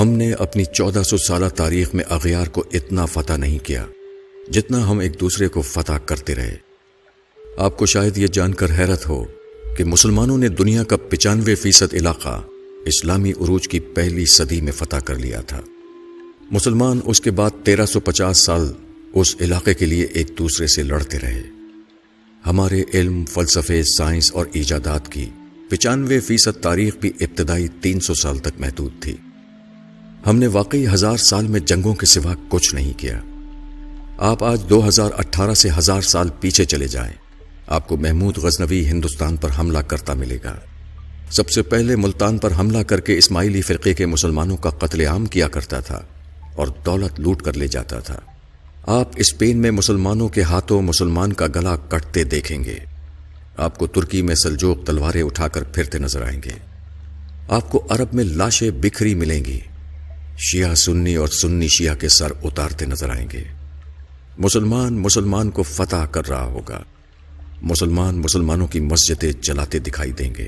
ہم نے اپنی 1400 سالہ تاریخ میں اغیار کو اتنا فتح نہیں کیا جتنا ہم ایک دوسرے کو فتح کرتے رہے۔ آپ کو شاید یہ جان کر حیرت ہو کہ مسلمانوں نے دنیا کا 95% علاقہ اسلامی عروج کی پہلی صدی میں فتح کر لیا تھا۔ مسلمان اس کے بعد 1350 سال اس علاقے کے لیے ایک دوسرے سے لڑتے رہے۔ ہمارے علم، فلسفے، سائنس اور ایجادات کی 95% تاریخ بھی ابتدائی 300 سال تک محدود تھی۔ ہم نے واقعی 1000 سال میں جنگوں کے سوا کچھ نہیں کیا۔ آپ آج 2018 سے 1000 سال پیچھے چلے جائیں، آپ کو محمود غزنوی ہندوستان پر حملہ کرتا ملے گا۔ سب سے پہلے ملتان پر حملہ کر کے اسماعیلی فرقے کے مسلمانوں کا قتل عام کیا کرتا تھا اور دولت لوٹ کر لے جاتا تھا۔ آپ اسپین میں مسلمانوں کے ہاتھوں مسلمان کا گلا کٹتے دیکھیں گے۔ آپ کو ترکی میں سلجوق تلواریں اٹھا کر پھرتے نظر آئیں گے۔ آپ کو عرب میں لاشیں بکھری ملیں گی۔ شیعہ سنی اور سنی شیعہ کے سر اتارتے نظر آئیں گے۔ مسلمان مسلمان کو فتح کر رہا ہوگا۔ مسلمان مسلمانوں کی مسجدیں جلاتے دکھائی دیں گے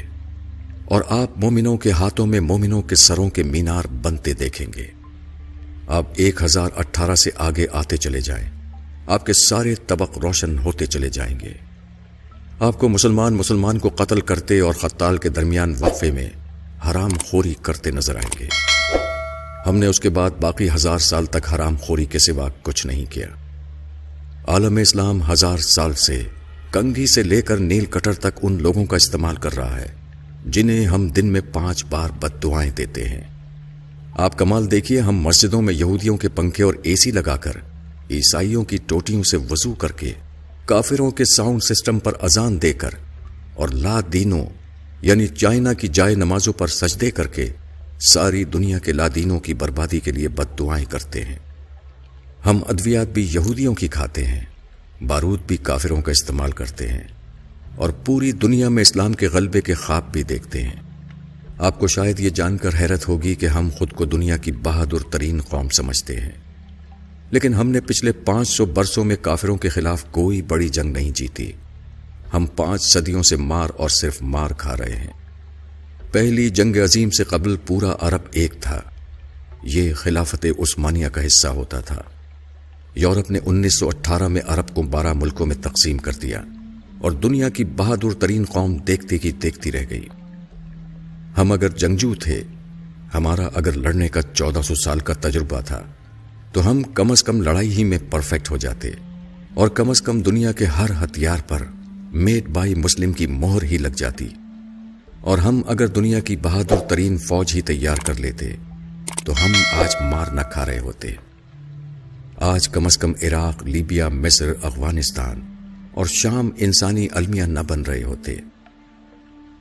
اور آپ مومنوں کے ہاتھوں میں مومنوں کے سروں کے مینار بنتے دیکھیں گے۔ آپ 1018 سے آگے آتے چلے جائیں، آپ کے سارے طبق روشن ہوتے چلے جائیں گے۔ آپ کو مسلمان کو قتل کرتے اور قتال کے درمیان وقفے میں حرام خوری کرتے نظر آئیں گے۔ ہم نے اس کے بعد باقی 1000 سال تک حرام خوری کے سوا کچھ نہیں کیا۔ عالم اسلام 1000 سال سے کنگھی سے لے کر نیل کٹر تک ان لوگوں کا استعمال کر رہا ہے جنہیں ہم دن میں 5 بار بد دعائیں دیتے ہیں۔ آپ کمال دیکھیے، ہم مسجدوں میں یہودیوں کے پنکھے اور اے سی لگا کر، عیسائیوں کی ٹوٹیوں سے وضو کر کے، کافروں کے ساؤنڈ سسٹم پر اذان دے کر اور لا دینوں یعنی چائنا کی جائے نمازوں پر سجدے کر کے ساری دنیا کے لا دینوں کی بربادی کے لیے بد دعائیں کرتے ہیں۔ ہم ادویات بھی یہودیوں کی کھاتے ہیں، بارود بھی کافروں کا استعمال کرتے ہیں اور پوری دنیا میں اسلام کے غلبے کے خواب بھی دیکھتے ہیں۔ آپ کو شاید یہ جان کر حیرت ہوگی کہ ہم خود کو دنیا کی بہادر ترین قوم سمجھتے ہیں، لیکن ہم نے پچھلے 500 برسوں میں کافروں کے خلاف کوئی بڑی جنگ نہیں جیتی۔ ہم 5 صدیوں سے مار اور صرف مار کھا رہے ہیں۔ پہلی جنگ عظیم سے قبل پورا عرب ایک تھا۔ یہ خلافت عثمانیہ کا حصہ ہوتا تھا۔ یورپ نے 1918 میں عرب کو 12 ملکوں میں تقسیم کر دیا اور دنیا کی بہادر ترین قوم دیکھتی کی دیکھتی رہ گئی۔ ہم اگر جنگجو تھے، ہمارا اگر لڑنے کا 1400 سال کا تجربہ تھا، تو ہم کم از کم لڑائی ہی میں پرفیکٹ ہو جاتے اور کم از کم دنیا کے ہر ہتھیار پر میڈ بائی مسلم کی مہر ہی لگ جاتی، اور ہم اگر دنیا کی بہادر ترین فوج ہی تیار کر لیتے تو ہم آج مار نہ کھا رہے ہوتے۔ آج کم از کم عراق، لیبیا، مصر، افغانستان اور شام انسانی المیہ نہ بن رہے ہوتے۔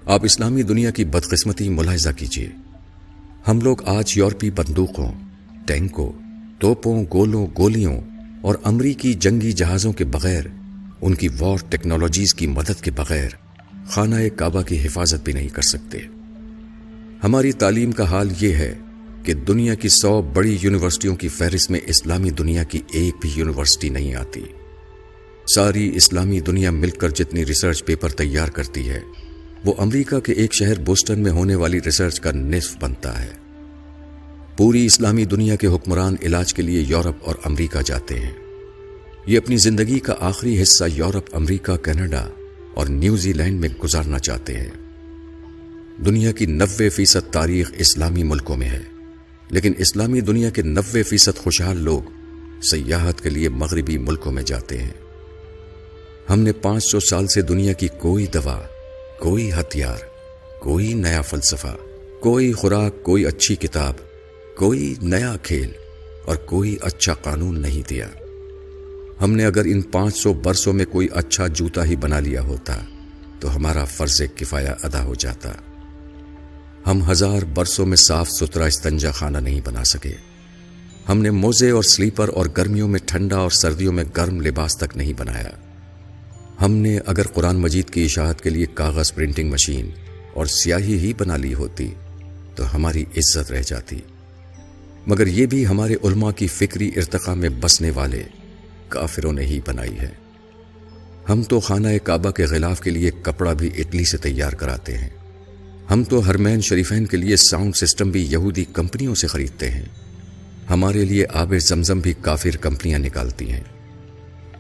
آپ اسلامی دنیا کی بدقسمتی ملاحظہ کیجیے۔ ہم لوگ آج یورپی بندوقوں، ٹینکوں، توپوں، گولوں، گولیوں اور امریکی جنگی جہازوں کے بغیر، ان کی وار ٹیکنالوجیز کی مدد کے بغیر خانہ کعبہ کی حفاظت بھی نہیں کر سکتے۔ ہماری تعلیم کا حال یہ ہے کہ دنیا کی 100 بڑی یونیورسٹیوں کی فہرست میں اسلامی دنیا کی ایک بھی یونیورسٹی نہیں آتی۔ ساری اسلامی دنیا مل کر جتنی ریسرچ پیپر تیار کرتی ہے، وہ امریکہ کے ایک شہر بوسٹن میں ہونے والی ریسرچ کا نصف بنتا ہے۔ پوری اسلامی دنیا کے حکمران علاج کے لیے یورپ اور امریکہ جاتے ہیں۔ یہ اپنی زندگی کا آخری حصہ یورپ، امریکہ، کینیڈا اور نیوزی لینڈ میں گزارنا چاہتے ہیں۔ دنیا کی 90% تاریخ اسلامی ملکوں میں ہے، لیکن اسلامی دنیا کے 90% خوشحال لوگ سیاحت کے لیے مغربی ملکوں میں جاتے ہیں۔ ہم نے 500 سال سے دنیا کی کوئی دوا، کوئی ہتھیار، کوئی نیا فلسفہ، کوئی خوراک، کوئی اچھی کتاب، کوئی نیا کھیل اور کوئی اچھا قانون نہیں دیا۔ ہم نے اگر ان 500 برسوں میں کوئی اچھا جوتا ہی بنا لیا ہوتا تو ہمارا فرض کفایہ ادا ہو جاتا۔ ہم 1000 برسوں میں صاف ستھرا استنجا خانہ نہیں بنا سکے۔ ہم نے موزے اور سلیپر اور گرمیوں میں ٹھنڈا اور سردیوں میں گرم لباس تک نہیں بنایا۔ ہم نے اگر قرآن مجید کی اشاعت کے لیے کاغذ پرنٹنگ مشین اور سیاہی ہی بنا لی ہوتی تو ہماری عزت رہ جاتی، مگر یہ بھی ہمارے علماء کی فکری ارتقاء میں بسنے والے کافروں نے ہی بنائی ہے۔ ہم تو خانہ کعبہ کے غلاف کے لیے کپڑا بھی اٹلی سے تیار کراتے ہیں۔ ہم تو حرمین شریفین کے لیے ساؤنڈ سسٹم بھی یہودی کمپنیوں سے خریدتے ہیں۔ ہمارے لیے آب زمزم بھی کافر کمپنیاں نکالتی ہیں۔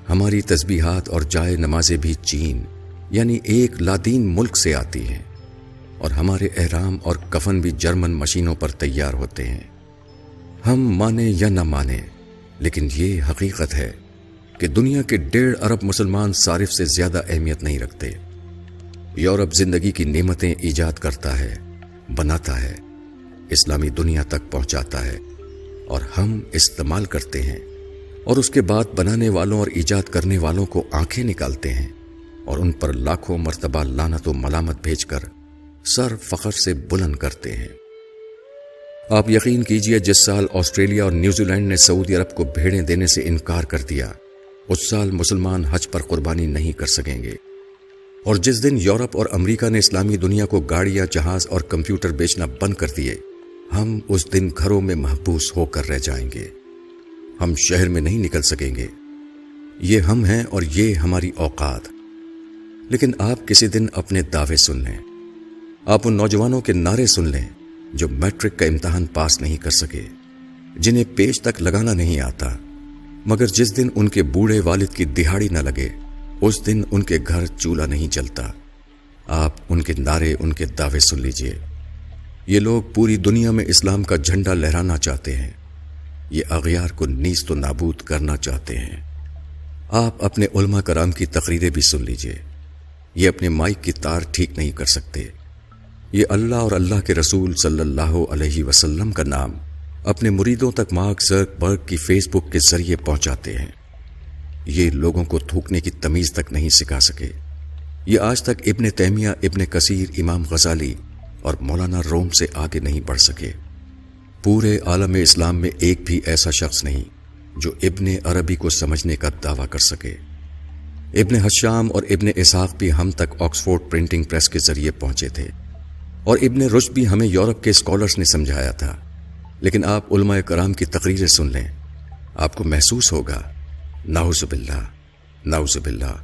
ہماری تسبیحات اور جائے نمازیں بھی چین یعنی ایک لادین ملک سے آتی ہیں، اور ہمارے احرام اور کفن بھی جرمن مشینوں پر تیار ہوتے ہیں۔ ہم مانیں یا نہ مانیں، لیکن یہ حقیقت ہے کہ دنیا کے 1.5 ارب مسلمان صارف سے زیادہ اہمیت نہیں رکھتے۔ یورپ زندگی کی نعمتیں ایجاد کرتا ہے، بناتا ہے، اسلامی دنیا تک پہنچاتا ہے، اور ہم استعمال کرتے ہیں، اور اس کے بعد بنانے والوں اور ایجاد کرنے والوں کو آنکھیں نکالتے ہیں اور ان پر لاکھوں مرتبہ لعنت و ملامت بھیج کر سر فخر سے بلند کرتے ہیں۔ آپ یقین کیجئے، جس سال آسٹریلیا اور نیوزی لینڈ نے سعودی عرب کو بھیڑیں دینے سے انکار کر دیا، اس سال مسلمان حج پر قربانی نہیں کر سکیں گے۔ اور جس دن یورپ اور امریکہ نے اسلامی دنیا کو گاڑیاں، جہاز اور کمپیوٹر بیچنا بند کر دیے، ہم اس دن گھروں میں محبوس ہو کر رہ جائیں گے۔ ہم شہر میں نہیں نکل سکیں گے۔ یہ ہم ہیں اور یہ ہماری اوقات۔ لیکن آپ کسی دن اپنے دعوے سن لیں، آپ ان نوجوانوں کے نعرے سن لیں جو میٹرک کا امتحان پاس نہیں کر سکے، جنہیں پیج تک لگانا نہیں آتا، مگر جس دن ان کے بوڑھے والد کی دہاڑی نہ لگے، اس دن ان کے گھر چولہا نہیں جلتا۔ آپ ان کے نعرے، ان کے دعوے سن لیجئے۔ یہ لوگ پوری دنیا میں اسلام کا جھنڈا لہرانا چاہتے ہیں، یہ اغیار کو نیست و نابود کرنا چاہتے ہیں۔ آپ اپنے علماء کرام کی تقریریں بھی سن لیجئے، یہ اپنے مائک کی تار ٹھیک نہیں کر سکتے، یہ اللہ اور اللہ کے رسول صلی اللہ علیہ وسلم کا نام اپنے مریدوں تک مارک زکربرگ کی فیس بک کے ذریعے پہنچاتے ہیں۔ یہ لوگوں کو تھوکنے کی تمیز تک نہیں سکھا سکے۔ یہ آج تک ابن تیمیہ، ابن کثیر، امام غزالی اور مولانا روم سے آگے نہیں بڑھ سکے۔ پورے عالم اسلام میں ایک بھی ایسا شخص نہیں جو ابن عربی کو سمجھنے کا دعویٰ کر سکے۔ ابن حشام اور ابن اسحاق بھی ہم تک آکسفورڈ پرنٹنگ پریس کے ذریعے پہنچے تھے، اور ابن رشد بھی ہمیں یورپ کے اسکالرز نے سمجھایا تھا۔ لیکن آپ علماء کرام کی تقریریں سن لیں، آپ کو محسوس ہوگا نعوذ باللہ، نعوذ باللہ،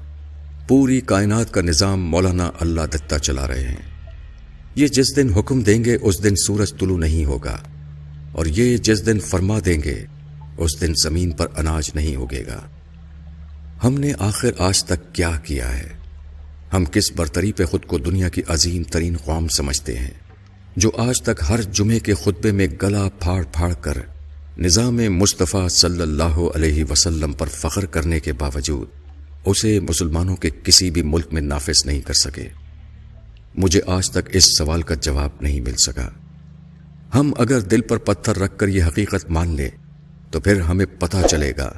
پوری کائنات کا نظام مولانا اللہ دتہ چلا رہے ہیں۔ یہ جس دن حکم دیں گے اس دن سورج طلوع نہیں ہوگا، اور یہ جس دن فرما دیں گے اس دن زمین پر اناج نہیں اگے گا۔ ہم نے آخر آج تک کیا کیا ہے؟ ہم کس برتری پہ خود کو دنیا کی عظیم ترین قوم سمجھتے ہیں، جو آج تک ہر جمعے کے خطبے میں گلا پھاڑ پھاڑ کر نظام مصطفیٰ صلی اللہ علیہ وسلم پر فخر کرنے کے باوجود اسے مسلمانوں کے کسی بھی ملک میں نافذ نہیں کر سکے؟ مجھے آج تک اس سوال کا جواب نہیں مل سکا۔ ہم اگر دل پر پتھر رکھ کر یہ حقیقت مان لیں تو پھر ہمیں پتہ چلے گا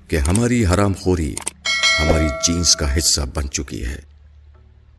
کہ ہماری حرام خوری ہماری جینس کا حصہ بن چکی ہے۔